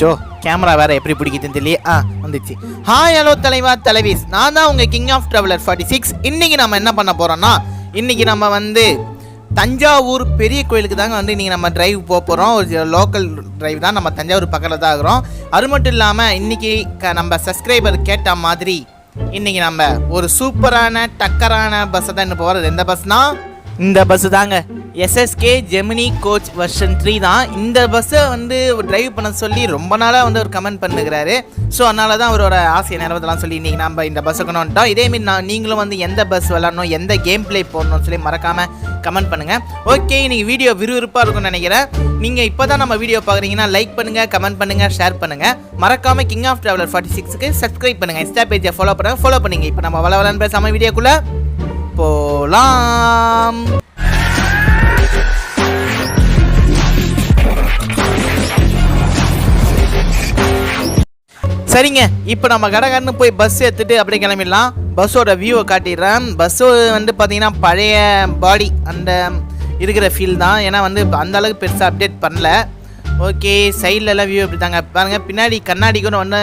அச்சோ கேமரா வேறு எப்படி பிடிக்குதுன்னு தெரியல. வந்துச்சு. ஹாய் ஹலோ தலைவா தலைவீஸ், நான் தான் உங்கள் கிங் ஆஃப் ட்ராவலர் 46. இன்றைக்கி நம்ம என்ன பண்ண போகிறோன்னா, இன்றைக்கி நம்ம வந்து தஞ்சாவூர் பெரிய கோயிலுக்கு தாங்க வந்து இன்றைக்கி நம்ம டிரைவ் போக போகிறோம். ஒரு லோக்கல் டிரைவ் தான், நம்ம தஞ்சாவூர் பக்கத்தில் தான் இருக்கிறோம். அது மட்டும் இல்லாமல் இன்றைக்கி நம்ம சப்ஸ்கிரைபர் கேட்ட மாதிரி இன்றைக்கி நம்ம ஒரு சூப்பரான டக்கரான பஸ்ஸை தான் இன்னும் போகிறது. எந்த பஸ்னால் இந்த பஸ்ஸு தாங்க, எஸ்எஸ்கே ஜெமினி கோச் வெர்ஷன் 3 தான். இந்த பஸ்ஸை வந்து டிரைவ் பண்ண சொல்லி ரொம்ப நாளாக வந்து ஒரு கமெண்ட் பண்ணுகிறாரு. ஸோ அதனால தான் அவரோட ஆசையை நிறைவேற்றலாம் சொல்லி இன்றைக்கி நம்ம இந்த பஸ்ஸை கொண்டு வந்துட்டோம். இதேமாரி நீங்களும் வந்து எந்த பஸ் விளாடணும், எந்த கேம் பிளே போடணும்னு சொல்லி மறக்காமல் கமெண்ட் பண்ணுங்கள். ஓகே, இன்றைக்கி வீடியோ விறுவிறுப்பாக இருக்கும்னு நினைக்கிறேன். நீங்கள் இப்போ தான் நம்ம வீடியோ பார்க்குறீங்கன்னா லைக் பண்ணுங்கள், கமெண்ட் பண்ணுங்கள், ஷேர் பண்ணுங்கள். மறக்காமல் கிங் ஆஃப் ட்ராவலர் 46க்கு சப்ஸ்கிரைப் பண்ணுங்கள், இன்ஸ்டா பேஜை ஃபாலோ பண்ணுங்க. இப்போ நம்ம வளவலன்னு பேசாமல் வீடியோக்குள்ளே போகலாம். சரிங்க, இப்போ நம்ம கடகடன்னு போய் பஸ் எடுத்துகிட்டு அப்படியே கிளம்பிடலாம். பஸ்ஸோட வியூவை காட்டிடுறேன். பஸ்ஸு வந்து பார்த்திங்கன்னா பழைய பாடி அந்த இருக்கிற ஃபீல் தான். ஏன்னா வந்து அந்த அளவுக்கு பெருசாக அப்டேட் பண்ணல. ஓகே, சைட்லலாம் வியூ எப்படி தாங்க பாருங்கள். பின்னாடி கண்ணாடி கூட ஒன்று,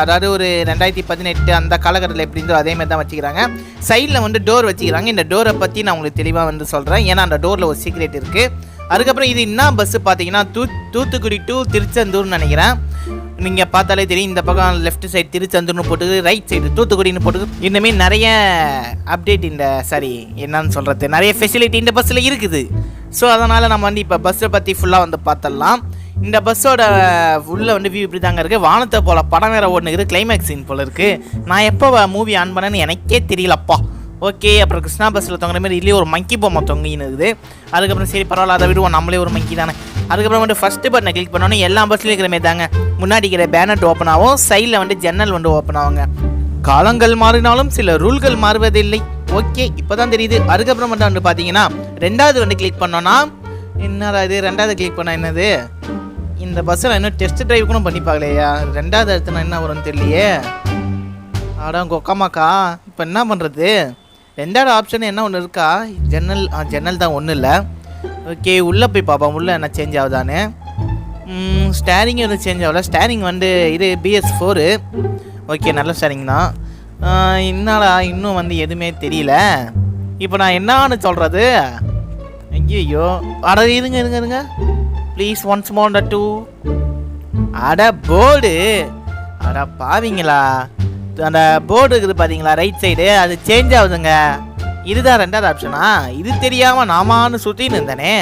அதாவது ஒரு 2018 அந்த காலகட்டத்தில் எப்படி இருந்தோ அதேமாதிரி தான் வச்சுக்கிறாங்க. சைடில் வந்து டோர் வச்சுக்கிறாங்க. இந்த டோரை பற்றி நான் உங்களுக்கு தெளிவாக வந்து சொல்கிறேன், ஏன்னா அந்த டோரில் ஒரு சீக்ரெட் இருக்குது. அதுக்கப்புறம் இது என்ன பஸ்ஸு பார்த்தீங்கன்னா தூத்துக்குடி டு திருச்செந்தூர்னு நினைக்கிறேன். நீங்கள் பார்த்தாலே தெரியும், இந்த பக்கம் லெஃப்ட் சைடு திருச்செந்தூர்னு போட்டு, ரைட் சைடு தூத்துக்குடின்னு போட்டு, இந்தமாரி நிறைய அப்டேட் என்னன்னு சொல்கிறது, நிறைய ஃபெசிலிட்டி இந்த பஸ்ஸில் இருக்குது. ஸோ அதனால் நம்ம வந்து இப்போ பஸ்ஸை பற்றி ஃபுல்லாக வந்து பார்த்துடலாம். இந்த பஸ்ஸோட உள்ள வந்து வியூ இப்படி தாங்க இருக்குது. வானத்தை போல் படம் வேறு ஓடுனுக்குது, கிளைமேக்ஸ் சீன் போல் இருக்குது. நான் எப்போ மூவி ஆன் பண்ணேன்னு எனக்கே தெரியலப்பா. ஓகே, அப்புறம் கிருஷ்ணா பஸ்ஸில் தொங்குற மாதிரி இதுலேயே ஒரு மங்கி பொம்மை தொங்கின்னு இருக்குது. அதுக்கப்புறம் சரி பரவாயில்ல, அதை விடுவோம், நம்மளே ஒரு மங்கி தானே. அதுக்கப்புறம் வந்து ஃபஸ்ட்டு பட்டனை கிளிக் பண்ணோன்னே எல்லா பஸ்லையும் இருக்கிற மாதிரி தாங்க. முன்னாடி இருக்கிற பேனட் ஓப்பன் ஆகும், சைடில் வந்து ஜன்னல் வந்து ஓப்பன் ஆகுங்க. காலங்கள் மாறினாலும் சில ரூல்கள் மாறுவதில்லை. ஓகே, இப்போ தான் தெரியுது. அதுக்கப்புறம் வந்து பார்த்தீங்கன்னா ரெண்டாவது வந்து கிளிக் பண்ணோன்னா, என்னடா இது ரெண்டாவது கிளிக் பண்ணால் என்னது, இந்த பஸ்ஸில் இன்னும் டெஸ்ட் டிரைவ் கூட பண்ணி பார்க்கலையா, ரெண்டாவது எடுத்துனா என்ன வரும்னு தெரியலையே. கொக்கமாக்கா, இப்போ என்ன பண்ணுறது? ரெண்டாவது ஆப்ஷன் என்ன ஒன்று இருக்கா? ஜன்னல் தான், ஒன்றும் இல்லை. ஓகே, உள்ளே போய் பார்ப்போம் உள்ளே என்ன சேஞ்ச் ஆகுதான்னு. ஸ்டேரிங் எதுவும் சேஞ்ச் ஆகல. ஸ்டேரிங் வந்து இது BS4. ஓகே, நல்ல ஸ்டேரிங் தான். என்னடா இன்னும் வந்து எதுவுமே தெரியல. இப்போ நான் என்னான்னு சொல்கிறது? ஐயோ, அட இருங்க ப்ளீஸ் ஒன்ஸ் மோர் 2. அட போர்டு, அட பாவீங்களா, அந்த போர்டு இருக்குது பார்த்தீங்களா ரைட் சைடு, அது சேஞ்ச் ஆகுதுங்க. இதுதான் ரெண்டாவது ஆப்ஷனா? இது தெரியாமல் நாமான்னு சுற்றின்னு இருந்தேனே.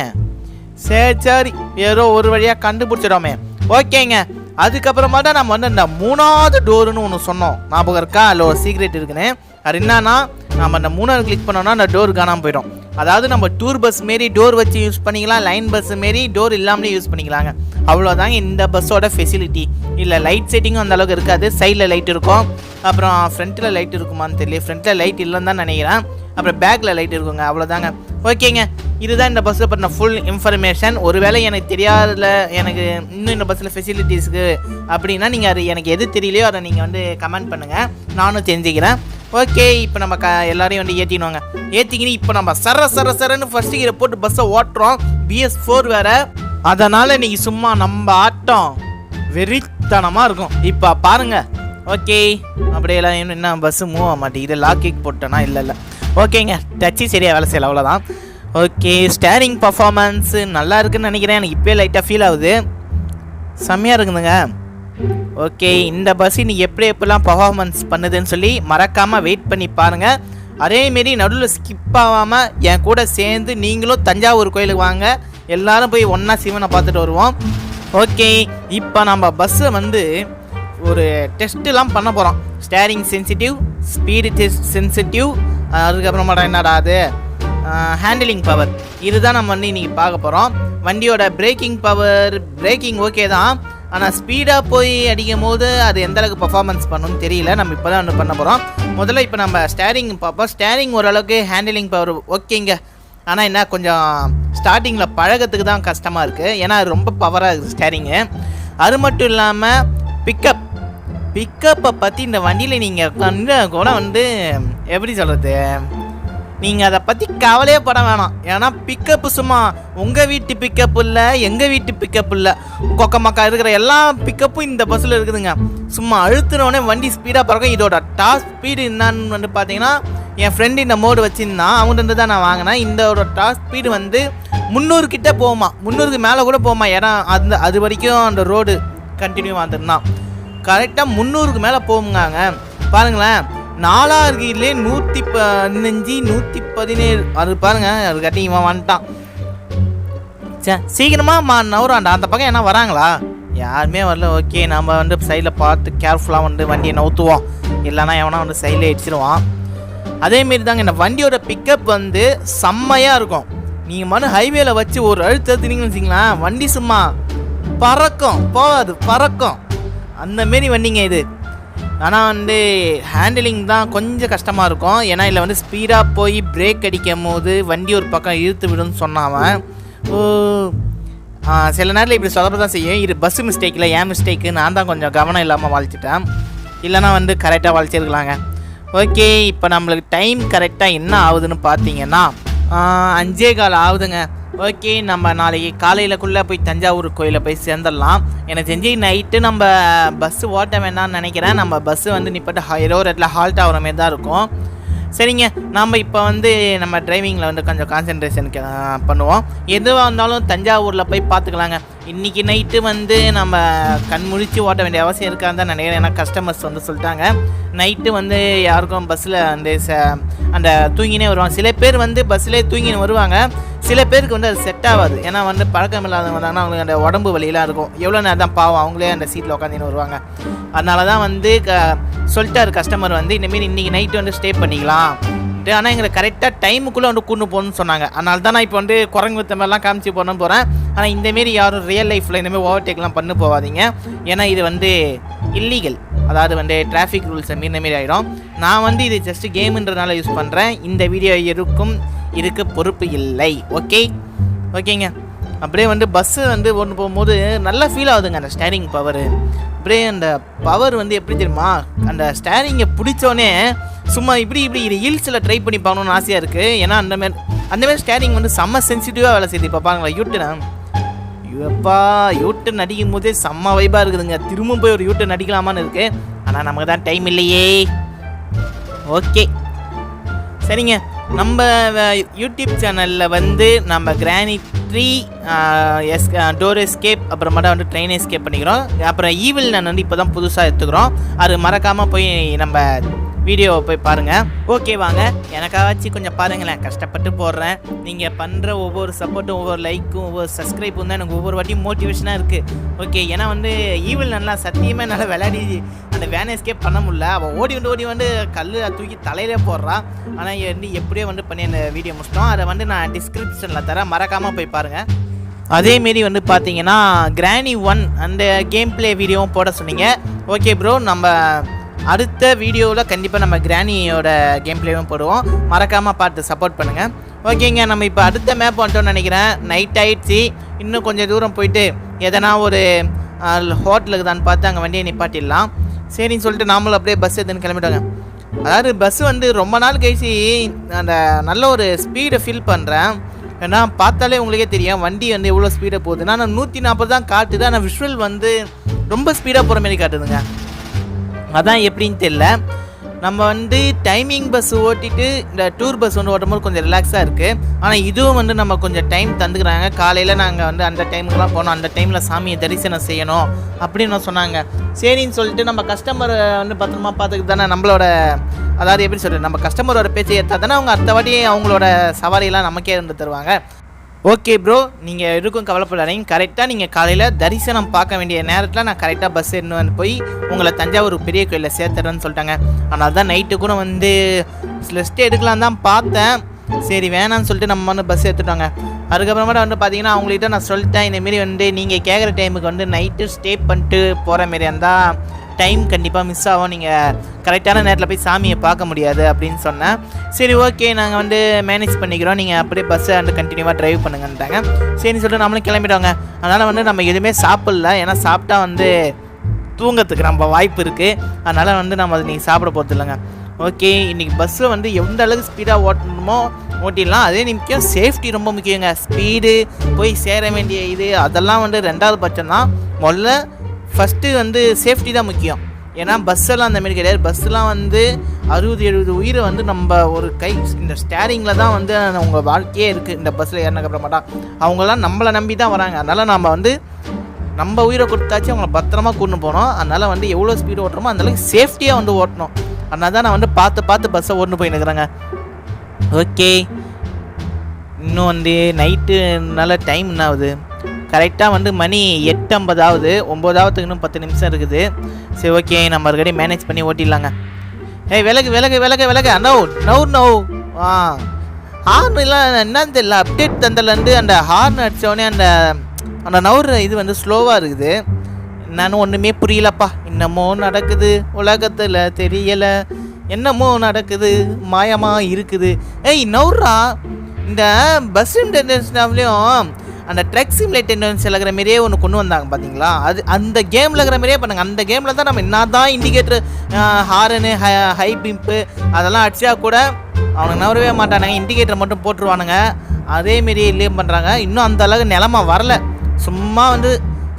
சரி ஏதோ ஒரு வழியாக கண்டுபிடிச்சிடோமே. ஓகேங்க, அதுக்கப்புறமா தான் நம்ம வந்து இந்த மூணாவது டோருன்னு ஒன்று சொன்னோம், ஞாபகம் இருக்கா? அதில் ஒரு சீக்ரெட் இருக்குன்னு. அது என்னன்னா, நம்ம அந்த மூணாவது கிளிக் பண்ணோன்னா அந்த டோர் காணாமல் போயிடும். அதாவது நம்ம டூர் பஸ் மாரி டோர் வச்சு யூஸ் பண்ணிக்கலாம், லைன் பஸ் மாரி டோர் இல்லாமலே யூஸ் பண்ணிக்கலாங்க. அவ்வளோதாங்க இந்த பஸ்ஸோட ஃபெசிலிட்டி. இல்லை லைட் செட்டிங்கும் அந்த அளவுக்கு இருக்காது. சைடில் லைட் இருக்கும், அப்புறம் ஃப்ரண்ட்டில் லைட் இருக்குமான்னு தெரியல. ஃப்ரண்ட்டில் லைட் இல்லைன்னு தான் நினைக்கிறேன். அப்புறம் பேக்கில் லைட் இருக்குங்க, அவ்வளோதாங்க. ஓகேங்க, இதுதான் இந்த பஸ்ஸை பற்றின ஃபுல் இன்ஃபர்மேஷன். ஒருவேளை எனக்கு தெரியாதுல, எனக்கு இன்னும் இந்த பஸ்ஸில் ஃபெசிலிட்டிஸ்க்கு அப்படின்னா நீங்கள் அது எனக்கு எது தெரியலையோ அதை நீங்கள் வந்து கமெண்ட் பண்ணுங்கள், நானும் தெரிஞ்சுக்கிறேன். ஓகே, இப்போ நம்ம எல்லாரையும் வந்து ஏற்றிடுவாங்க. ஏற்றிக்கின்னு இப்போ நம்ம சரன்னு ஃபஸ்ட்டு கீரை போட்டு பஸ்ஸை ஓட்டுறோம். BS4 வேறு, அதனால் நீங்கள் சும்மா நம்ம ஆட்டம் வெறித்தனமாக இருக்கும். இப்போ பாருங்கள். ஓகே, அப்படியெல்லாம் என்ன பஸ்ஸு மூவ் ஆக மாட்டேங்குது. லாக் கிக் போட்டோன்னா இல்லை. ஓகேங்க, டச்சு சரியாக வேலை செய்யலை, அவ்வளோதான். ஓகே, ஸ்டேரிங் பர்ஃபார்மன்ஸு நல்லா இருக்குதுன்னு நினைக்கிறேன். எனக்கு இப்போயே லைட்டாக ஃபீல் ஆகுது, செம்மையாக இருக்குதுங்க. ஓகே, இந்த பஸ் இன்னைக்கு எப்படிலாம் பர்ஃபார்மன்ஸ் பண்ணுதுன்னு சொல்லி மறக்காமல் வெயிட் பண்ணி பாருங்கள். அதேமாரி நடுவில் ஸ்கிப் ஆகாமல் என் கூட சேர்ந்து நீங்களும் தஞ்சாவூர் கோயிலுக்கு வாங்க, எல்லோரும் போய் ஒன்றா சிவனை பார்த்துட்டு வருவோம். ஓகே, இப்போ நம்ம பஸ்ஸை வந்து ஒரு டெஸ்ட்டுலாம் பண்ண போகிறோம். Steering sensitive, speed test sensitive, அதுக்கப்புறமா என்னடா அது ஹேண்டிலிங் பவர், இதுதான் நம்ம வந்து இன்றைக்கி பார்க்க போகிறோம். வண்டியோட பிரேக்கிங் ஓகே தான், ஆனால் ஸ்பீடாக போய் அடிக்கும் போது அது எந்தளவுக்கு பர்ஃபார்மன்ஸ் பண்ணணும்னு தெரியல. நம்ம இப்போ தான் ஒன்று பண்ண போகிறோம். முதல்ல இப்போ நம்ம ஸ்டேரிங் பார்ப்போம். ஸ்டேரிங் ஓரளவுக்கு ஹேண்டிலிங் பவர் ஓகேங்க. ஆனால் என்ன கொஞ்சம் ஸ்டார்டிங்கில் பழகத்துக்கு தான் கஷ்டமாக இருக்குது, ஏன்னா அது ரொம்ப பவராக இருக்குது ஸ்டேரிங்கு. அது மட்டும் இல்லாமல் பிக்கப்பை பற்றி இந்த வண்டியில் நீங்கள் கூட வந்து எப்படி சொல்கிறது, நீங்கள் அதை பற்றி கவலையே பட வேணாம். ஏன்னா பிக்கப்பு சும்மா உங்கள் வீட்டு பிக்கப் இல்லை, எங்கள் வீட்டு பிக்கப் இல்லை, கொக்கமக்கா இருக்கிற எல்லா பிக்கப்பும் இந்த பஸ்ஸில் இருக்குதுங்க. சும்மா அழுத்துனோடனே வண்டி ஸ்பீடாக பறக்கும். இதோட டாப் ஸ்பீடு என்னன்னு வந்து பார்த்தீங்கன்னா, என் ஃப்ரெண்டு இந்த மோடு வச்சுருந்தான், அவங்ககிட்ட தான் நான் வாங்கினேன். இதோட டாப் ஸ்பீடு வந்து 300 கிட்டே போகுமா, 300க்கு மேலே கூட போகுமா. ஏன்னா அது வரைக்கும் அந்த ரோடு கண்டினியூ வந்துருந்தான். கரெக்டாக 300க்கு மேலே போகுங்காங்க. பாருங்களேன், 4 கீழே 115 117 அது பாருங்க. அது கட்டி இவன் வந்துட்டான். சே சீக்கிரமாக நவராண்டா. அந்த பக்கம் என்ன வராங்களா? யாருமே வரல. ஓகே, நம்ம வந்து சைடில் பார்த்து கேர்ஃபுல்லாக வந்து வண்டியை நவுத்துவோம், இல்லைனா எவனா வந்து சைடில் அடிச்சிடுவான். அதேமாரி தாங்க இந்த வண்டியோட பிக்கப் வந்து செம்மையாக இருக்கும். நீங்கள் மறு ஹைவேல வச்சு ஒரு அழுத்தத்துனீங்கன்னு வச்சிங்களேன், வண்டி சும்மா பறக்கும், போகாது பறக்கும். அந்தமாரி வண்டிங்க இது. ஆனால் வந்து ஹேண்டிலிங் தான் கொஞ்சம் கஷ்டமாக இருக்கும். ஏன்னா இதில் வந்து ஸ்பீடாக போய் பிரேக் அடிக்கும் போது வண்டி ஒரு பக்கம் இழுத்து விடுன்னு சொன்னாவன். சில நேரத்தில் இப்படி சொல்ல தான் செய்யும். இது பஸ்ஸு மிஸ்டேக் இல்லை, ஏன் மிஸ்டேக்கு. நான் தான் கொஞ்சம் கவனம் இல்லாமல் வாழ்த்திட்டேன், இல்லைனா வந்து கரெக்டாக வாழ்த்திருக்கலாங்க. ஓகே, இப்போ நம்மளுக்கு டைம் கரெக்டாக என்ன ஆகுதுன்னு பார்த்தீங்கன்னா 5:15 ஆகுதுங்க. ஓகே, நம்ம நாளைக்கு காலையிலக்குள்ளே போய் தஞ்சாவூர் கோயிலில் போய் சேர்ந்துடலாம். எனக்கு தெரிஞ்சு நைட்டு நம்ம பஸ்ஸு ஓட்ட வேண்டாம்னு நினைக்கிறேன். நம்ம பஸ்ஸு வந்து நிப்பாட்டு ஏதோ ஒரு இடத்துல ஹால்ட் ஆகிற மாதிரி தான் இருக்கும். சரிங்க, நம்ம இப்போ வந்து நம்ம டிரைவிங்கில் வந்து கொஞ்சம் கான்சன்ட்ரேஷன் பண்ணுவோம். எதுவாக இருந்தாலும் தஞ்சாவூரில் போய் பார்த்துக்கலாங்க. இன்றைக்கி நைட்டு வந்து நம்ம கண் முழித்து ஓட்ட வேண்டிய அவசியம் இருக்கான்னு தான் நினைக்கிறேன். ஏன்னா கஸ்டமர்ஸ் வந்து சொல்லிட்டாங்க நைட்டு வந்து யாருக்கும் பஸ்ஸில் வந்து அந்த தூங்கினே வருவாங்க. சில பேர் வந்து பஸ்ஸிலே தூங்கின்னு வருவாங்க, சில பேருக்கு வந்து அது செட் ஆகாது. ஏன்னா வந்து பழக்கம் இல்லாதவங்க வந்தாங்கன்னா அவங்களுக்கு அந்த உடம்பு வலியெல்லாம் இருக்கும். எவ்வளோ நேரம் தான் பாவம், அவங்களே அந்த சீட்டில் உட்காந்துன்னு வருவாங்க. அதனால தான் வந்து சொல்லிட்டாரு கஸ்டமர் வந்து இந்தமாரி இன்றைக்கி நைட்டு வந்து ஸ்டே பண்ணிக்கலாம். ஆனால் எங்களை கரெக்டாக டைமுக்குள்ளே வந்து கூண்டு போகணும்னு சொன்னாங்க. அதனால தான் நான் இப்போ வந்து குரங்கு வித்த மாதிரிலாம் காமிச்சு போகணுன்னு போகிறேன். ஆனால் இந்தமாரி யாரும் ரியல் லைஃப்பில் இந்தமாரி ஓவர்டேக்லாம் பண்ண போகாதீங்க. ஏன்னா இது வந்து இல்லீகல், அதாவது வந்து டிராஃபிக் ரூல்ஸை மீறினமாரி ஆகிடும். நான் வந்து இது ஜஸ்ட்டு கேமுன்றதுனால யூஸ் பண்ணுறேன். இந்த வீடியோ இதுக்கு பொறுப்பு இல்லை. ஓகேங்க. அப்படியே வந்து பஸ்ஸு வந்து ஒன்று போகும்போது நல்லா ஃபீல் ஆகுதுங்க அந்த ஸ்டேரிங் பவரு. அப்படியே அந்த பவர் வந்து எப்படி தெரியுமா, அந்த ஸ்டேரிங்கை பிடிச்சோன்னே சும்மா இப்படி இது ஹில்ஸில் ட்ரை பண்ணி பார்க்கணுன்னு ஆசையாக இருக்குது. ஏன்னா அந்தமாரி ஸ்டேரிங் வந்து செம்ம சென்சிட்டிவாக வேலை செய்யுது. இப்போ பாருங்களா யூட்டன் அடிக்கும் போதே செம்ம வைப்பாக இருக்குதுங்க. திரும்ப போய் ஒரு யூட்டன் அடிக்கலாமான்னு இருக்குது. ஆனால் நமக்கு தான் டைம் இல்லையே. ஓகே சரிங்க, நம்ம யூடியூப் சேனலில் வந்து நம்ம கிரானி 3 டோர் எஸ்கேப் அப்புறமாட்டா வந்து ட்ரெயின் எஸ்கேப் பண்ணிக்கிறோம். அப்புறம் ஈவில் நான் வந்து இப்போ தான் புதுசாக எடுத்துக்கிறோம். அது மறக்காமல் போய் நம்ம வீடியோவை போய் பாருங்கள். ஓகே வாங்க, எனக்காச்சும் கொஞ்சம் பாருங்களேன், கஷ்டப்பட்டு போடுறேன். நீங்கள் பண்ணுற ஒவ்வொரு சப்போர்ட்டும், ஒவ்வொரு லைக்கும், ஒவ்வொரு சப்ஸ்கிரைப்பும் தான் எனக்கு ஒவ்வொரு வாட்டியும் மோட்டிவேஷனாக இருக்குது. ஓகே, ஏன்னா வந்து ஈவில் நல்லா சத்தியமாக என்னால் விளையாடி அந்த வேன் எஸ்கேப் பண்ண முடியல. அவள் ஓடி வந்து கல் தூக்கி தலையிலே போடுறான். ஆனால் வந்து எப்படியோ வந்து பண்ணி அந்த வீடியோ முடிச்சிட்டோம். அதை வந்து நான் டிஸ்கிரிப்ஷனில் தரேன், மறக்காமல் போய் பாருங்கள். அதேமாரி வந்து பார்த்தீங்கன்னா கிரானி 1 அந்த கேம் பிளே வீடியோவும் போட சொன்னீங்க. ஓகே ப்ரோ, நம்ம அடுத்த வீடியோவில் கண்டிப்பாக நம்ம கிரானியோட கேம் பிளேவும் போடுவோம். மறக்காமல் பார்த்து சப்போர்ட் பண்ணுங்கள். ஓகேங்க, நம்ம இப்போ அடுத்த மேப் வந்துட்டோம்னு நினைக்கிறேன். நைட் ஆகிடுச்சு. இன்னும் கொஞ்சம் தூரம் போயிட்டு எதனா ஒரு ஹோட்டலுக்கு தான் பார்த்து அங்கே வண்டியை நிப்பாட்டிடலாம். சரின்னு சொல்லிட்டு நாமளும் அப்படியே பஸ் எடுத்துன்னு கிளம்பிட்டோங்க. அதாவது பஸ்ஸு வந்து ரொம்ப நாள் கழிச்சு அந்த நல்ல ஒரு ஸ்பீடை ஃபீல் பண்ணுறேன். ஏன்னா பார்த்தாலே உங்களுக்கே தெரியும் வண்டி வந்து எவ்வளோ ஸ்பீடாக போகுதுன்னா, நான் 140 தான் காட்டுது. ஆனால் விஷுவல் வந்து ரொம்ப ஸ்பீடாக போகிற மாதிரி காட்டுதுங்க. அதான் எப்படின்னு தெரியல. நம்ம வந்து டைமிங் பஸ் ஓட்டிட்டு இந்த டூர் பஸ் வந்து ஓட்டும்போது கொஞ்சம் ரிலாக்ஸாக இருக்குது. ஆனால் இதுவும் வந்து நம்ம கொஞ்சம் டைம் தந்துக்கிறாங்க. காலையில் நாங்கள் வந்து அந்த டைமுக்குலாம் போனோம், அந்த டைமில் சாமியை தரிசனம் செய்யணும் அப்படின்னு சொன்னாங்க. சரின்னு சொல்லிட்டு நம்ம கஸ்டமரை வந்து பத்திரமா பார்த்துக்கிட்டு தானே நம்மளோட, அதாவது எப்படி சொல்கிறது, நம்ம கஸ்டமரோட பேச்சை ஏற்றா தானே அவங்க அடுத்த வாட்டி அவங்களோட சவாரியெல்லாம் நமக்கே இருந்து தருவாங்க. ஓகே ப்ரோ, நீங்கள் எதுக்கும் கவலைப்படாதீங்க. கரெக்டாக நீங்கள் காலையில் தரிசனம் பார்க்க வேண்டிய நேரத்தில் நான் கரெக்டாக பஸ் எடுத்து வந்து போய் உங்களை தஞ்சாவூர் பெரிய கோயிலில் சேர்த்துறேன்னு சொல்லிட்டாங்க. அதனால தான் நைட்டு கூட வந்து ரெஸ்ட் எடுக்கலாம் தான் பார்த்தேன். சரி வேணான்னு சொல்லிட்டு நம்ம வந்து பஸ் எடுத்துட்டாங்க. அதுக்கப்புறமேட்டு வந்து பார்த்தீங்கன்னா அவங்கள்ட்ட நான் சொல்லிட்டேன், இந்தமாரி வந்து நீங்கள் கேட்குற டைமுக்கு வந்து நைட்டு ஸ்டே பண்ணிட்டு போகிற மாரி இருந்தால் டைம் கண்டிப்பாக மிஸ் ஆகும், நீங்கள் கரெக்டான நேரத்தில் போய் சாமியை பார்க்க முடியாது அப்படின்னு சொன்னேன். சரி ஓகே, நாங்கள் வந்து மேனேஜ் பண்ணிக்கிறோம், நீங்கள் அப்படியே பஸ்ஸை வந்து கண்டினியூவாக ட்ரைவ் பண்ணுங்கன்ட்டாங்க. சரின்னு சொல்லிட்டு நம்மளும் கிளம்பிடுவாங்க. அதனால் வந்து நம்ம எதுவுமே சாப்பிடல, ஏன்னா சாப்பிட்டா வந்து தூங்கத்துக்கு நம்ம வாய்ப்பு இருக்குது. அதனால் வந்து நம்ம அது நீங்கள் சாப்பிட போகிறது இல்லைங்க. ஓகே, இன்றைக்கி பஸ்ஸில் வந்து எந்த அளவுக்கு ஸ்பீடாக ஓட்டணுமோ ஓட்டிடலாம். அதே முக்கியம் சேஃப்டி ரொம்ப முக்கியங்க. ஸ்பீடு போய் சேர வேண்டிய இது அதெல்லாம் வந்து 2வது பட்சம் தான். முதல்ல ஃபஸ்ட்டு வந்து சேஃப்டி தான் முக்கியம். ஏன்னா பஸ்ஸெல்லாம் அந்தமாரி கிடையாது. பஸ்ஸெலாம் வந்து 60-70 உயிரை வந்து நம்ம ஒரு கை இந்த ஸ்டேரிங்கில் தான் வந்து அவங்க வாழ்க்கையே இருக்குது. இந்த பஸ்ஸில் ஏறினக்கப்புறமாட்டா அவங்களாம் நம்மளை நம்பி தான் வராங்க. அதனால் நம்ம வந்து நம்ம உயிரை கொடுத்தாச்சு அவங்கள பத்திரமா கூட்டு போனோம். அதனால் வந்து எவ்வளோ ஸ்பீடு ஓட்டுறோமோ அந்தளவுக்கு சேஃப்டியாக வந்து ஓட்டணும். அதனால தான் நான் வந்து பார்த்து பஸ்ஸை ஓட்டுன்னு போயின்னுக்குறேங்க. ஓகே, இன்னும் வந்து நைட்டு நல்ல டைம் என்ன ஆகுது, கரெக்டாக வந்து மணி 8:50 ஆகுது. 9 இன்னும் 10 நிமிஷம் இருக்குது. சரி ஓகே, நம்ம ஒருக்கடி மேனேஜ் பண்ணி ஓட்டிடலாங்க. விலகு நோ ஹார்ன் இல்லை என்னன்னு தெரியல. அப்டேட் தந்தலேருந்து அந்த ஹார்ன் அடித்தோடனே அந்த நவுற இது வந்து ஸ்லோவாக இருக்குது. என்னன்னு ஒன்றுமே புரியலப்பா. என்னமோ நடக்குது உலகத்தில் தெரியலை, என்னமோ நடக்குது மாயமாக இருக்குது. நவுறா இந்த பஸ் சிம்லேயும் அந்த ட்ரக் சிம்லேட்டன்ஸ் இருக்கிற மாதிரியே ஒன்று கொண்டு வந்தாங்க பார்த்தீங்களா? அது அந்த கேமில் இருக்கிற மாதிரியே பண்ணுங்க. அந்த கேமில் தான் நம்ம என்ன தான் இண்டிகேட்டர் ஹாரனு ஹை பிம்ப்பு அதெல்லாம் அடிச்சா கூட அவனுக்கு நவரவே மாட்டானுங்க. இண்டிகேட்டர் மட்டும் போட்டுருவானுங்க. அதேமாரி இல்லையே பண்ணுறாங்க. இன்னும் அந்த அளவுக்கு நிலமை வரல. சும்மா வந்து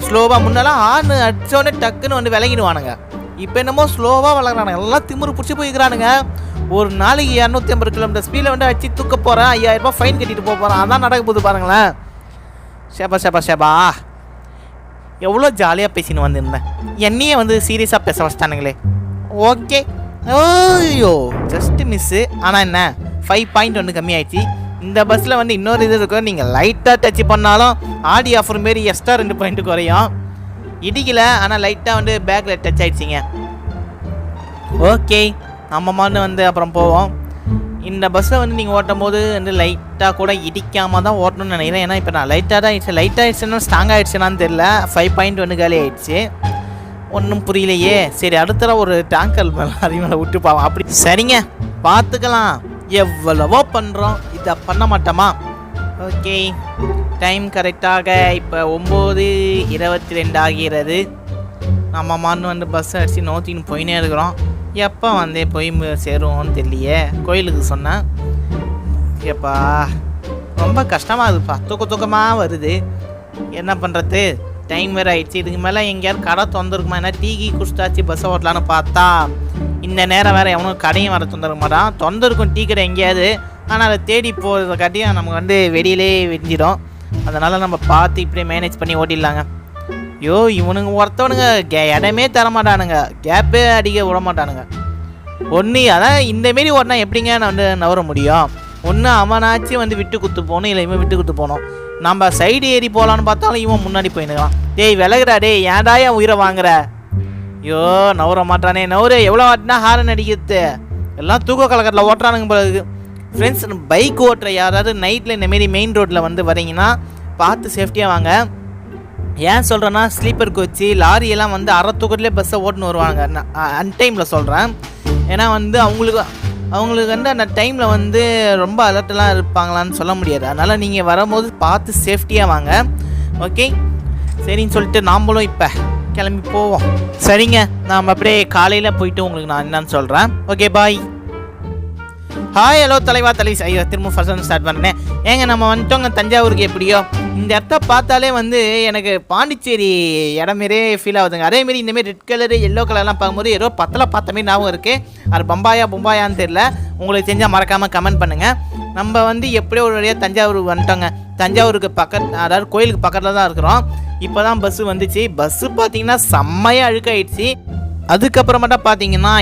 ஸ்லோவாக முன்னெல்லாம் ஹார்னு அடித்தோடனே டக்குன்னு வந்து விலகிடுவானுங்க. இப்போ என்னமோ ஸ்லோவாக வளர்க்குறானுங்க. எல்லாம் திமுரு பிடிச்சி போய்க்கிறானுங்க. ஒரு நாளைக்கு 250 கிலோமீட்டர் ஸ்பீடில் வந்து அடிச்சு தூக்க போகிறேன், 5000 ரூபாய் ஃபைன் கட்டிட்டு போகிறேன். அதான் நடக்க போகுது பாருங்களேன். ஷேபா எவ்வளோ ஜாலியாக பேசின்னு வந்திருந்தேன். என்னையே வந்து சீரியஸாக பேச வச்சிட்டானுங்களே. ஓகே, ஓய்யோ ஜஸ்ட்டு மிஸ்ஸு. ஆனால் என்ன 5 பாயிண்ட் ஒன்று கம்மியாயிடுச்சு. இந்த பஸ்ஸில் வந்து இன்னொரு இது இருக்கும். நீங்கள் லைட்டாக டச் பண்ணாலும் ஆடி ஆஃபர் மாரி எக்ஸ்ட்ரா 2 பாயிண்ட் குறையும். இடிக்கல, ஆனால் லைட்டாக வந்து பேக்கில் டச் ஆகிடுச்சிங்க. ஓகே, நம்ம மாதிரி வந்து அப்புறம் போவோம். இந்த பஸ்ஸை வந்து நீங்கள் ஓட்டும் போது வந்து லைட்டாக கூட இடிக்காமல் தான் ஓட்டணும்னு நினைக்கிறேன். ஏன்னா இப்போ நான் லைட்டாக தான் ஆயிடுச்சு. லைட்டாக ஆகிடுச்சுன்னா ஸ்ட்ராங் ஆகிடுச்சுனான்னு தெரில. 5 பாயிண்ட் ஒன்று காலி ஆகிடுச்சு. ஒன்றும் புரியலையே. சரி, அடுத்த ஒரு டேங்கர் மேலே அதிகமாக விட்டு போவோம். அப்படி சரிங்க, பார்த்துக்கலாம். எவ்வளவோ பண்ணுறோம், இதை பண்ண மாட்டோமா? ஓகே, டைம் கரெக்டாக இப்போ 9:22 ஆகிறது. நம்ம மான்னு வந்து பஸ் அடித்து நோத்தின்னு போயினே இருக்கிறோம். எப்போ வந்து போய் சேருவோன்னு தெரியலையே. கோயிலுக்கு சொன்னேன். எப்பா ரொம்ப கஷ்டமாக இருக்குப்பா. தூக்கமாக வருது. என்ன பண்ணுறது, டைம் வேறு ஆயிடுச்சு. இதுக்கு மேலே எங்கேயாவது கடை திறந்துருக்குமா? என்ன டீ குடிச்சாச்சு பஸ்ஸை ஓட்டலான்னு பார்த்தா இந்த நேரம் வேறு எவனும் கடையும் வர திறந்துருக்க மாட்டான். திறந்துருக்கும் டீ கடை எங்கேயாவது. ஆனால் அதை தேடி போகிறத காட்டியும் நமக்கு வந்து வெளியிலே வெஞ்சிடும். அதனால் நம்ம பார்த்து இப்படியே மேனேஜ் பண்ணி ஓட்டிடலாங்க. ஐயோ, இவனுங்க ஒருத்தவனுங்க இடமே தரமாட்டானுங்க, கேப்பே அடிக்க விட மாட்டானுங்க. ஒன்று அதான் இந்தமாரி ஓட்டினா எப்படிங்க நான் வந்து நவர முடியும்? ஒன்று அவனாச்சும் வந்து விட்டு குத்து போகணும், இல்லை இவன் விட்டு குத்து போகணும். நம்ம சைடு ஏறி போகலான்னு பார்த்தாலும் இவன் முன்னாடி போயினுக்கலாம். டேய் விலகுறா, டேய் ஏன்டாயா உயிரை வாங்குற? ஐயோ, நவர மாட்டானே. நவரு எவ்வளோ வாட்டினா ஹாரன் அடிக்கிறது. எல்லாம் தூக்க கலக்கத்தில் ஓட்டுறானுங்க போல. ஃப்ரெண்ட்ஸ், பைக் ஓட்டுற யாராவது நைட்டில் இந்தமாரி மெயின் ரோட்டில் வந்து வரீங்கன்னா பார்த்து சேஃப்டியாக வாங்க. ஏன் சொல்கிறேன்னா, ஸ்லீப்பர் கோச்சு லாரியெல்லாம் வந்து அரை தூக்கத்துலேயே பஸ்ஸை ஓட்டுன்னு வருவாங்க. அன்டைமில் சொல்கிறேன். ஏன்னா வந்து அவங்களுக்கு வந்து அந்த டைமில் வந்து ரொம்ப அலர்ட்டெல்லாம் இருப்பாங்களான்னு சொல்ல முடியாது. அதனால் நீங்கள் வரும்போது பார்த்து சேஃப்டியாக வாங்க. ஓகே, சரின்னு சொல்லிட்டு நாம்பளும் இப்போ கிளம்பி போவோம். சரிங்க, நாம் அப்படியே காலையில் போயிட்டு உங்களுக்கு நான் என்னன்னு சொல்கிறேன். ஓகே, பாய். ஹாய், ஹலோ தலைவா தலைவி. ஐயோ, திரும்ப ஃபர்ஸ்ட் ஸ்டார்ட் பண்ணேன். ஏங்க நம்ம வந்துட்டோங்க தஞ்சாவூருக்கு. எப்படியோ இந்த இடத்த பார்த்தாலே வந்து எனக்கு பாண்டிச்சேரி இடமாரியே ஃபீல் ஆகுதுங்க. அதேமாரி இந்தமாரி ரெட் கலரு எல்லோ கலர்லாம் பார்க்கும்போது ஏதோ பத்தில் பார்த்த மாரி ஞாபகம் இருக்குது. அது பொம்பாயான்னு தெரில. உங்களுக்கு தெரிஞ்சால் மறக்காமல் கமெண்ட் பண்ணுங்கள். நம்ம வந்து எப்படியோ ஒரு வழியாக தஞ்சாவூருக்கு வந்துட்டோங்க. தஞ்சாவூருக்கு அதாவது கோயிலுக்கு பக்கத்தில் தான் இருக்கிறோம். இப்போ தான் பஸ்ஸு வந்துச்சு. பஸ்ஸு பார்த்தீங்கன்னா செம்மையாக அழுக்காயிடுச்சு. அதுக்கப்புறமேட்டா பார்த்தீங்கன்னா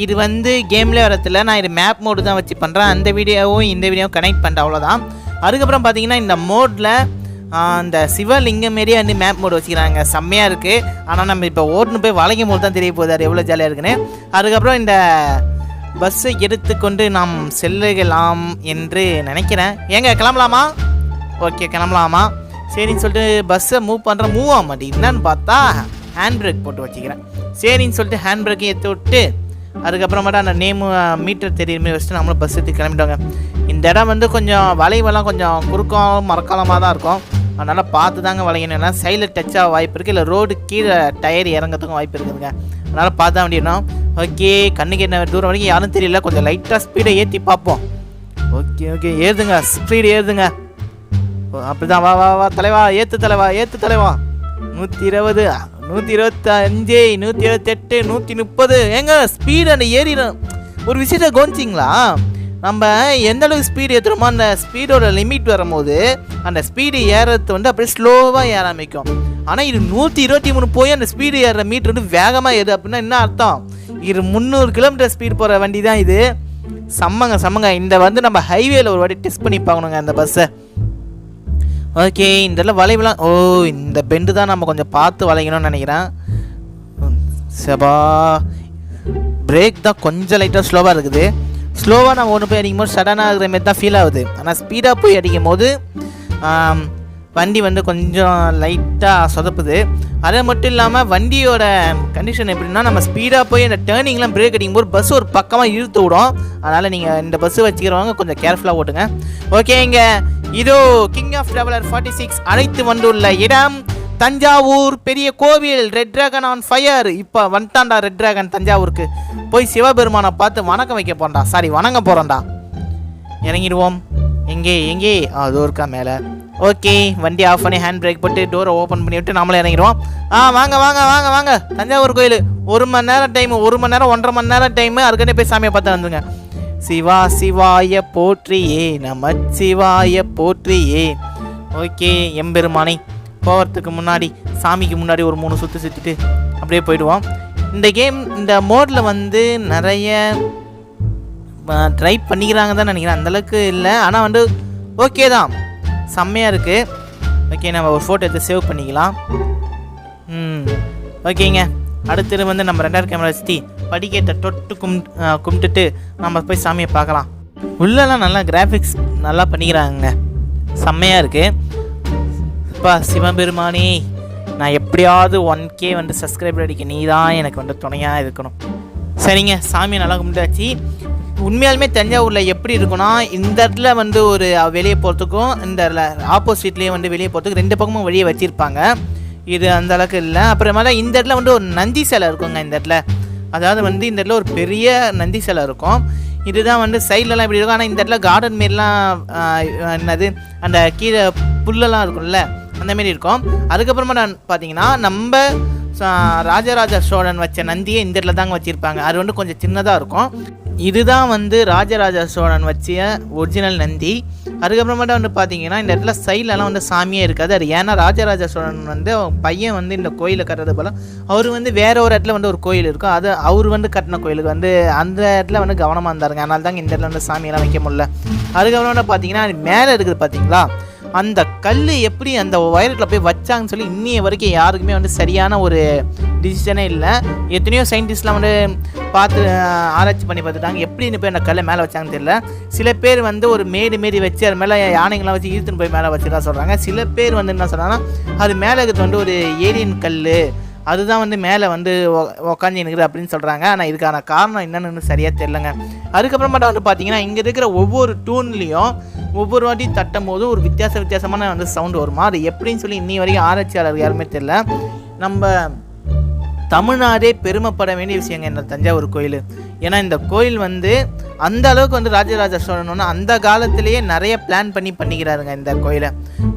இது வந்து கேம்லேயே வரதில்ல. நான் இது மேப் மோடு தான் வச்சு பண்ணுறேன். அந்த வீடியோவும் இந்த வீடியோவும் கனெக்ட் பண்ணுறேன், அவ்வளோதான். அதுக்கப்புறம் பார்த்தீங்கன்னா இந்த மோடில் இந்த சிவலிங்கம் மாரியே வந்து மேப் மோடு வச்சுக்கிறாங்க. செம்மையாக இருக்குது. ஆனால் நம்ம இப்போ ஓட்டுன்னு போய் வளைக்கும் போது தான் தெரிய போகுது அது எவ்வளோ ஜாலியாக இருக்குன்னு. அதுக்கப்புறம் இந்த பஸ்ஸை எடுத்துக்கொண்டு நாம் செல்லலாம் என்று நினைக்கிறேன். ஏங்க கிளம்பலாமா? ஓகே, கிளம்பலாமா? சரின்னு சொல்லிட்டு பஸ்ஸை மூவ் ஆக மாட்டேங்குது. என்னன்னு பார்த்தா ஹேண்ட் பிரேக் போட்டு வச்சுக்கிறேன். சரின்னு சொல்லிட்டு ஹேண்ட் பிரேக்கையும் எடுத்து விட்டு அதுக்கப்புறமேட்டா அந்த நேமு மீட்டர் தெரியுற மாதிரி வச்சுட்டு நம்மளும் பஸ் எடுத்து கிளம்பிட்டோங்க. இந்த இடம் வந்து கொஞ்சம் வளைவெல்லாம் கொஞ்சம் குறுக்கம் மரக்காலமாக தான் இருக்கும். அதனால் பார்த்து தாங்க வளைக்கணும். ஏன்னா சைடில் டச் ஆக வாய்ப்பு இருக்குது, இல்லை ரோடு கீழே டயர் இறங்கிறதுக்கும் வாய்ப்பு இருக்குதுங்க. அதனால் பார்த்து தான் வேண்டியணும். ஓகே, கண்ணுக்கு என்ன தூரம் வரைக்கும் யாரும் தெரியல, கொஞ்சம் லைட்டாக ஸ்பீடை ஏற்றி பார்ப்போம். ஓகே ஏறுதுங்க, ஸ்பீடு ஏறுதுங்க. அப்படிதான், வா வா வா தலைவா, ஏற்று தலைவா, ஏற்று தலைவா. 120, 125, 128, 130. ஏங்க ஸ்பீடு அந்த ஏறிடும். ஒரு விஷயத்தை கவனிச்சிங்களா, நம்ம எந்த அளவுக்கு ஸ்பீடு ஏற்றுறோமோ அந்த ஸ்பீடோட லிமிட் வரும்போது அந்த ஸ்பீடு ஏறது வந்து அப்படியே ஸ்லோவாக ஏற ஆரம்பிக்கும். ஆனால் இது 123 போய் அந்த ஸ்பீடு ஏறுற மீட்ரு வந்து வேகமாக ஏறு அப்படின்னா என்ன அர்த்தம்? இது 300 கிலோமீட்டர் ஸ்பீடு போகிற வண்டி தான் இது. செம்மங்க. இந்த வந்து நம்ம ஹைவேல ஒரு வாட்டி டெஸ்ட் பண்ணி பார்க்கணுங்க இந்த பஸ்ஸை. ஓகே, இந்த வளைவுலாம், இந்த பெண்டு தான் நம்ம கொஞ்சம் பார்த்து வளைக்கணும்னு நினைக்கிறேன். சபா, பிரேக் தான் கொஞ்சம் லைட்டாக ஸ்லோவாக இருக்குது. ஸ்லோவாக நம்ம ஒன்று போய் அடிக்கும் போது சடனாக இருக்கிற மாதிரி தான் ஃபீல் ஆகுது. ஆனால் ஸ்பீடாக போய் அடிக்கும் போது வண்டி வந்து கொஞ்சம் லைட்டாக சொதப்புது. அது மட்டும் இல்லாமல் வண்டியோட கண்டிஷன் எப்படின்னா, நம்ம ஸ்பீடாக போய் அந்த டேர்னிங்லாம் பிரேக் அடிக்கும்போது பஸ் ஒரு பக்கமாக இழுத்து விடும். அதனால் நீங்கள் இந்த பஸ்ஸு வச்சுக்கிறவங்க கொஞ்சம் கேர்ஃபுல்லாக ஓட்டுங்க. ஓகே, இங்கே இதோ கிங் ஆஃப் ட்ராவலர் 46 அழைத்து வந்துள்ள இடம் தஞ்சாவூர் பெரிய கோவில். Red dragon on fire. இப்போ வந்துட்டான்டா ரெட் டிராகன் தஞ்சாவூருக்கு. போய் சிவபெருமானை பார்த்து வணக்கம் வைக்க போகிறோம்டா, சாரி வணங்க போகிறோம்டா. இறங்கிடுவோம். எங்கே அது இருக்கா மேலே. ஓகே, வண்டி ஆஃப் பண்ணி ஹேண்ட் பிரேக் போட்டு டோரை ஓப்பன் பண்ணி விட்டு நம்மளே இறங்கிடுவோம். வாங்க தஞ்சாவூர் கோயில். 1 மணி நேரம் டைமு, 1 மணி நேரம் 1.5 மணி நேரம் டைமு. அதுக்கிட்டே போய் சாமியை பார்த்து வந்துங்க. சிவா சிவாய போற்றியே, நம சிவாய போற்றியே. ஓகே, எம்பெருமானை போகிறதுக்கு முன்னாடி சாமிக்கு முன்னாடி ஒரு 3 சுற்று சுற்றிட்டு அப்படியே போயிடுவோம். இந்த கேம் இந்த மோடில் வந்து நிறைய ட்ரை பண்ணிக்கிறாங்க தான் நினைக்கிறேன், அந்தளவுக்கு இல்லை. ஆனால் வந்து ஓகே தான், செம்மையாக இருக்குது. ஓகே, நம்ம ஒரு ஃபோட்டோ எடுத்து சேவ் பண்ணிக்கலாம். ஓகேங்க, அடுத்தது வந்து நம்ம 2 கேமரா வச்சு படிக்கட்டை தொட்டு கும்பிட்டுட்டு நம்ம போய் சாமியை பார்க்கலாம். உள்ளெல்லாம் நல்லா கிராஃபிக்ஸ் நல்லா பண்ணிக்கிறாங்க, செம்மையாக இருக்குது. அப்பா சிவபெருமானே, நான் எப்படியாவது 1K வந்து சப்ஸ்கிரைபர் அடிக்க நீ தான் எனக்கு வந்து துணையாக இருக்கணும். சரிங்க, சாமியை நல்லா கும்பிட்டாச்சு. உண்மையாலுமே தஞ்சாவூரில் எப்படி இருக்குன்னா, இந்த இடத்துல வந்து ஒரு வெளியே போகிறதுக்கும் இந்த ஆப்போசிட்லேயே வந்து வெளியே போகிறதுக்கு 2 பக்கமும் வெளியே வச்சுருப்பாங்க. இது அந்த அளவுக்கு இல்லை. அப்புறமேல இந்த இடத்துல வந்து ஒரு நந்தி சிலை இருக்குங்க. இந்த இடத்துல அதாவது வந்து இந்த இடத்துல ஒரு பெரிய நந்தி சிலை இருக்கும். இதுதான் வந்து சைட்லலாம் இப்படி இருக்கும். ஆனால் இந்த இடத்துல கார்டன் மாரிலாம் என்னது அந்த கீழே புல்லெல்லாம் இருக்கும்ல, அந்தமாரி இருக்கும். அதுக்கப்புறமா பார்த்தீங்கன்னா நம்ம ராஜராஜ சோழன் வச்ச நந்தியை இந்த இடத்துல தாங்க வச்சுருப்பாங்க. அது வந்து கொஞ்சம் சின்னதாக இருக்கும். இதுதான் வந்து ராஜராஜ சோழன் வச்ச ஒரிஜினல் நந்தி. அதுக்கப்புறமேட்டு வந்து பார்த்தீங்கன்னா இந்த இடத்துல சைட்லலாம் வந்து சாமியே இருக்காது. அது ஏன்னா ராஜராஜ சோழன் வந்து பையன் வந்து இந்த கோயிலை கட்டுறது போல் அவர் வந்து வேற ஒரு இடத்துல வந்து ஒரு கோயில் இருக்கும், அது அவர் வந்து கட்டின கோயிலுக்கு வந்து அந்த இடத்துல வந்து கவனமாக இருந்தாருங்க. அதனால தாங்க இந்த இடத்துல வந்து சாமியெல்லாம் வைக்க முடியல. அதுக்கப்புறம் வந்து பார்த்தீங்கன்னா மேலே இருக்குது பார்த்தீங்களா, அந்த கல் எப்படி அந்த வைரத்தில் போய் வச்சாங்கன்னு சொல்லி இன்னைய வரைக்கும் யாருக்குமே வந்து சரியான ஒரு டிசிஷனே இல்லை. எத்தனையோ சயின்டிஸ்ட்லாம் வந்து பார்த்து ஆராய்ச்சி பண்ணி பார்த்துட்டாங்க, எப்படின்னு போய் அந்த கல்லை மேலே வச்சாங்கன்னு தெரியல. சில பேர் வந்து ஒரு மேடு மாரி வச்சு அது மேலே யானைங்களாம் வச்சு இழுத்துன்னு போய் மேலே வச்சுதான் சொல்கிறாங்க. சில பேர் வந்து என்ன சொல்கிறாங்கன்னா, அது மேலே இருக்கிறது வந்து ஒரு ஏலியன் கல், அதுதான் வந்து மேலே வந்து உக்காந்து நிற்குது அப்படின்னு சொல்கிறாங்க. ஆனால் இதுக்கான காரணம் என்னென்னு சரியாக தெரிலங்க. அதுக்கப்புறமாட்ட வந்து பார்த்தீங்கன்னா இங்கே இருக்கிற ஒவ்வொரு டூன்லேயும் ஒவ்வொரு வாட்டி தட்டும் போதும் ஒரு வித்தியாசமான வந்து சவுண்டு வருமா, அது எப்படின்னு சொல்லி இன்னி வரைக்கும் ஆராய்ச்சியாளர் யாருமே தெரியல. நம்ம தமிழ்நாடே பெருமைப்பட வேண்டிய விஷயங்க இந்த தஞ்சாவூர் கோயில். ஏன்னா இந்த கோயில் வந்து அந்த அளவுக்கு வந்து ராஜராஜ சோழன் அந்த காலத்திலேயே நிறைய பிளான் பண்ணிக்கிறாருங்க இந்த கோயிலை.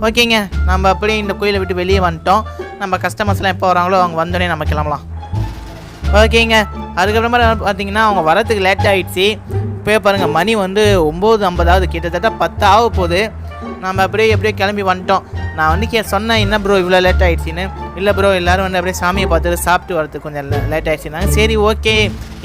ஓகேங்க, நம்ம அப்படியே இந்த கோயிலை விட்டு வெளியே வந்துட்டோம். நம்ம கஸ்டமர்ஸ்லாம் எப்போ வராங்களோ அவங்க வந்தோடனே நம்ம கிளம்பலாம். ஓகேங்க, அதுக்கப்புறமா பார்த்தீங்கன்னா அவங்க வரத்துக்கு லேட் ஆகிடுச்சு. இப்போ பாருங்கள் மணி வந்து 9:50, கிட்டத்தட்ட 10 ஆக போகுது. நம்ம எப்படியே கிளம்பி வந்துட்டோம். நான் வந்து சொன்னேன், என்ன ப்ரோ இவ்வளோ லேட் ஆகிடுச்சின்னு. இல்லை ப்ரோ, எல்லோரும் வந்து அப்படியே சாமியை பார்த்துட்டு சாப்பிட்டு வரதுக்கு கொஞ்சம் லேட் ஆகிடுச்சுனாங்க. சரி ஓகே,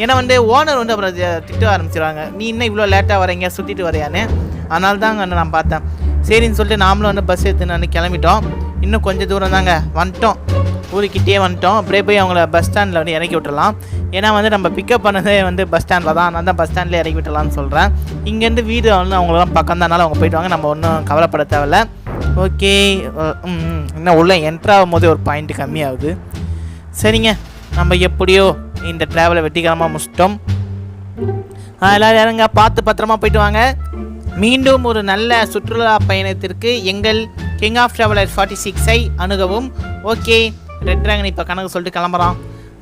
ஏன்னா வந்து ஓனர் வந்து அப்புறம் திட்ட ஆரம்பிச்சிடுவாங்க, நீ இன்னும் இவ்வளோ லேட்டாக வரீங்க, சுற்றிட்டு வரையான்னு. அதனால தாங்க வந்து நான் பார்த்தேன். சரின்னு சொல்லிட்டு நாமளும் வந்து பஸ் எடுத்துன்னு வந்து கிளம்பிட்டோம். இன்னும் கொஞ்சம் தூரம் தாங்க வந்துட்டோம், ஊருக்கிட்டே வந்துட்டோம். அப்படியே போய் அவங்கள பஸ் ஸ்டாண்டில் வந்து இறக்கி விட்டுடலாம். ஏன்னா வந்து நம்ம பிக்கப் பண்ணதே வந்து பஸ் ஸ்டாண்டில் தான், நான் தான் பஸ் ஸ்டாண்ட்லேயே இறக்கி விட்டுலான்னு சொல்கிறேன். இங்கேருந்து வீடு வந்து அவங்களாம் பக்கம் தானால அவங்க போயிடுவாங்க, நம்ம ஒன்றும் கவலைப்பட தேவையில்ல. ஓகே, இன்னும் உள்ளே என்ட்ராகும் போது ஒரு பாயிண்ட் கம்மியாகுது. சரிங்க, நம்ம எப்படியோ இந்த ட்ராவலை வெற்றிகரமாக முடிச்சிட்டோம். எல்லோரும் இறங்க, பார்த்து பத்திரமா போயிட்டு வாங்க. மீண்டும் ஒரு நல்ல சுற்றுலா பயணத்திற்கு எங்கள் கிங் ஆஃப் ட்ராவலர் 46ஐ அணுகவும். ஓகே, ரெட் ட்ராகன் இப்போ கணக்கு சொல்லிட்டு கிளம்புறான்.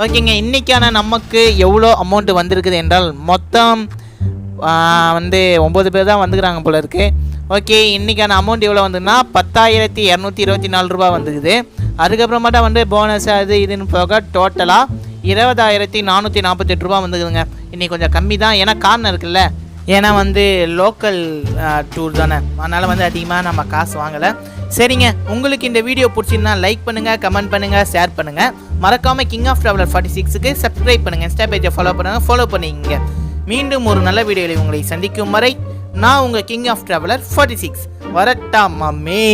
ஓகேங்க, இன்றைக்கான நமக்கு எவ்வளோ அமௌண்ட் வந்திருக்குது என்றால் மொத்தம் 9 பேர் தான் வந்துக்கிறாங்க போல இருக்குது. ஓகே, இன்றைக்கான அமௌண்ட் எவ்வளோ வந்துன்னா 10,224 ரூபா வந்துக்குது. அதுக்கப்புறமாட்டா போனஸ் அது இதுன்னு போக டோட்டலாக 20,448 ரூபா வந்துக்குதுங்க. இன்றைக்கி கொஞ்சம் கம்மி தான், ஏன்னா காரணம் இருக்குல்ல, ஏன்னா லோக்கல் டூர் தானே, அதனால் அதிகமாக நம்ம காசு வாங்கலை. சரிங்க, உங்களுக்கு இந்த வீடியோ பிடிச்சிருந்தா லைக் பண்ணுங்கள், கமெண்ட் பண்ணுங்கள், ஷேர் பண்ணுங்கள். மறக்காமல் கிங் ஆஃப் ட்ராவலர் 46க்கு சப்ஸ்கிரைப் பண்ணுங்கள், இன்ஸ்டா பேஜை ஃபாலோ பண்ணிக்கங்க. மீண்டும் ஒரு நல்ல வீடியோவில் உங்களை சந்திக்கும் வரை நான் உங்கள் கிங் ஆஃப் ட்ராவலர் 46 வரட்டா மாமே.